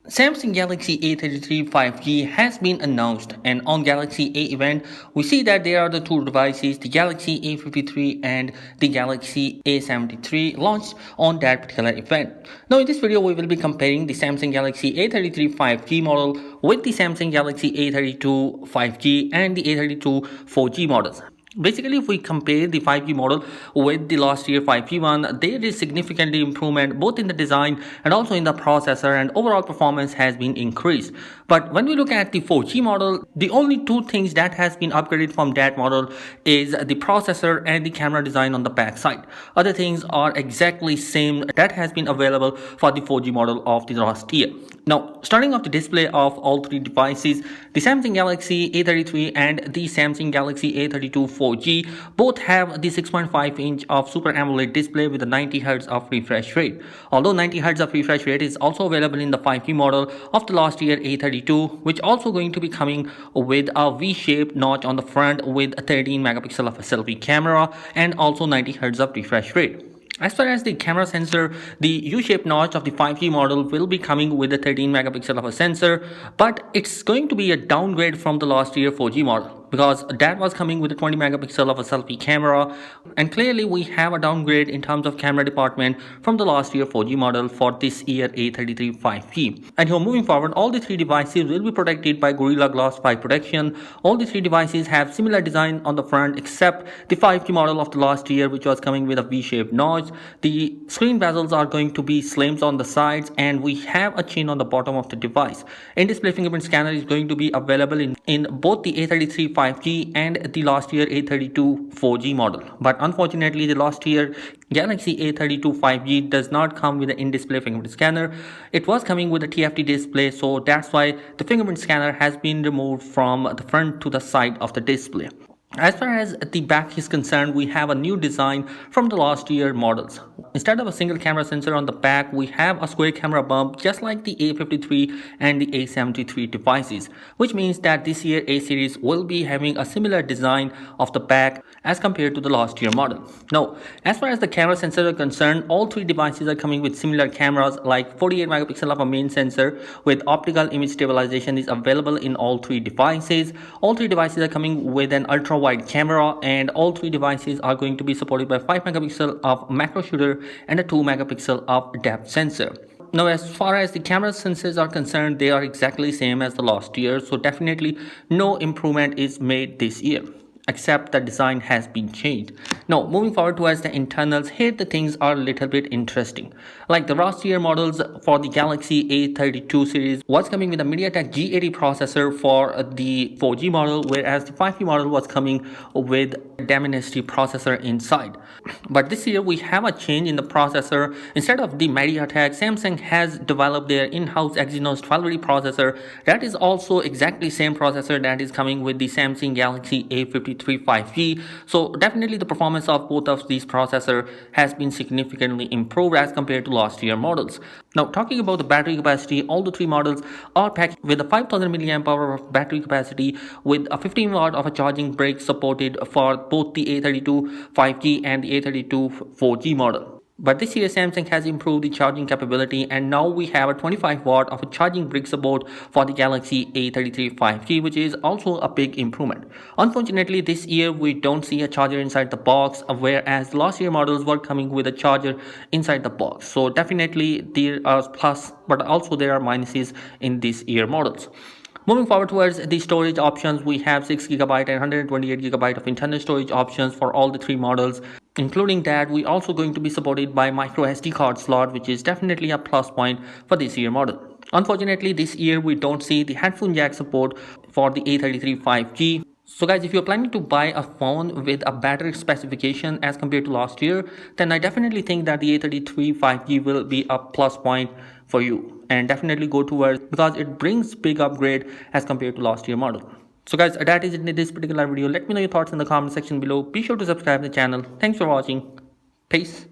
Samsung Galaxy A33 5G has been announced, and on Galaxy A event, we see that there are the two devices, the Galaxy A53 and the Galaxy A73, launched on that particular event. Now, in this video, we will be comparing the Samsung Galaxy A33 5G model with the Samsung Galaxy A32 5G and the A32 4G models. Basically, if we compare the 5G model with the last year 5G one, there is significantly improvement both in the design and also in the processor, and overall performance has been increased. But when we look at the 4G model, the only two things that has been upgraded from that model is the processor and the camera design on the back side. Other things are exactly same that has been available for the 4G model of the last year. Now, starting off the display of all three devices, the Samsung Galaxy A33 and the Samsung Galaxy A32 4G both have the 6.5-inch of Super AMOLED display with a 90 Hz of refresh rate. Although 90 Hz of refresh rate is also available in the 5G model of the last year A32, which also going to be coming with a V-shaped notch on the front with a 13 megapixel of a selfie camera and also 90 Hz of refresh rate. As far as the camera sensor, the U-shaped notch of the 5G model will be coming with a 13 megapixel of a sensor, but it's going to be a downgrade from the last year 4G model, because that was coming with a 20 megapixel of a selfie camera, and clearly we have a downgrade in terms of camera department from the last year 4G model for this year A33 5G. And here moving forward, all the three devices will be protected by Gorilla Glass 5 protection. All the three devices have similar design on the front except the 5G model of the last year, which was coming with a V-shaped notch. The screen bezels are going to be slims on the sides, and we have a chin on the bottom of the device. In-display fingerprint scanner is going to be available in both the A33 5G and the last year A32 4G model. But unfortunately, the last year Galaxy A32 5G does not come with an in-display fingerprint scanner. It was coming with a TFT display, so that's why the fingerprint scanner has been removed from the front to the side of the display. As far as the back is concerned, we have a new design from the last year models. Instead of a single camera sensor on the back, we have a square camera bump just like the A53 and the A73 devices, which means that this year A series will be having a similar design of the back as compared to the last year model. Now, as far as the camera sensor are concerned, all three devices are coming with similar cameras, like 48 megapixel of a main sensor with optical image stabilization is available in all three devices. All three devices are coming with an ultra wide camera, and all three devices are going to be supported by 5 megapixel of macro shooter and a 2 megapixel of depth sensor. Now, as far as the camera sensors are concerned, they are exactly same as the last year, so definitely no improvement is made this year, except the design has been changed. Now, moving forward towards the internals, here the things are a little bit interesting. Like the last year models for the Galaxy A32 series was coming with a MediaTek G80 processor for the 4G model, whereas the 5G model was coming with a Dimensity processor inside. But this year we have a change in the processor. Instead of the MediaTek, Samsung has developed their in-house Exynos 1280 processor. That is also exactly same processor that is coming with the Samsung Galaxy A53 5G. So definitely the performance of both of these processor has been significantly improved as compared to last year models. Now, talking about the battery capacity, all the three models are packed with a 5000 milliamp hour of battery capacity with a 15 watt of a charging brick supported for both the A32 5G and the A32 4G model. But this year Samsung has improved the charging capability, and now we have a 25 watt of a charging brick support for the Galaxy A33 5G, which is also a big improvement. Unfortunately, this year we don't see a charger inside the box, whereas last year models were coming with a charger inside the box. So definitely there are plus, but also there are minuses in this year models. Moving forward towards the storage options, we have 6GB and 128GB of internal storage options for all the three models. Including that, we also going to be supported by micro SD card slot, which is definitely a plus point for this year model. Unfortunately, this year we don't see the headphone jack support for the A33 5G. So guys, if you're planning to buy a phone with a better specification as compared to last year, then I definitely think that the A33 5G will be a plus point for you, and definitely go towards, because it brings big upgrade as compared to last year model. So guys, that is it in this particular video. Let me know your thoughts in the comment section below. Be sure to subscribe to the channel. Thanks for watching. Peace.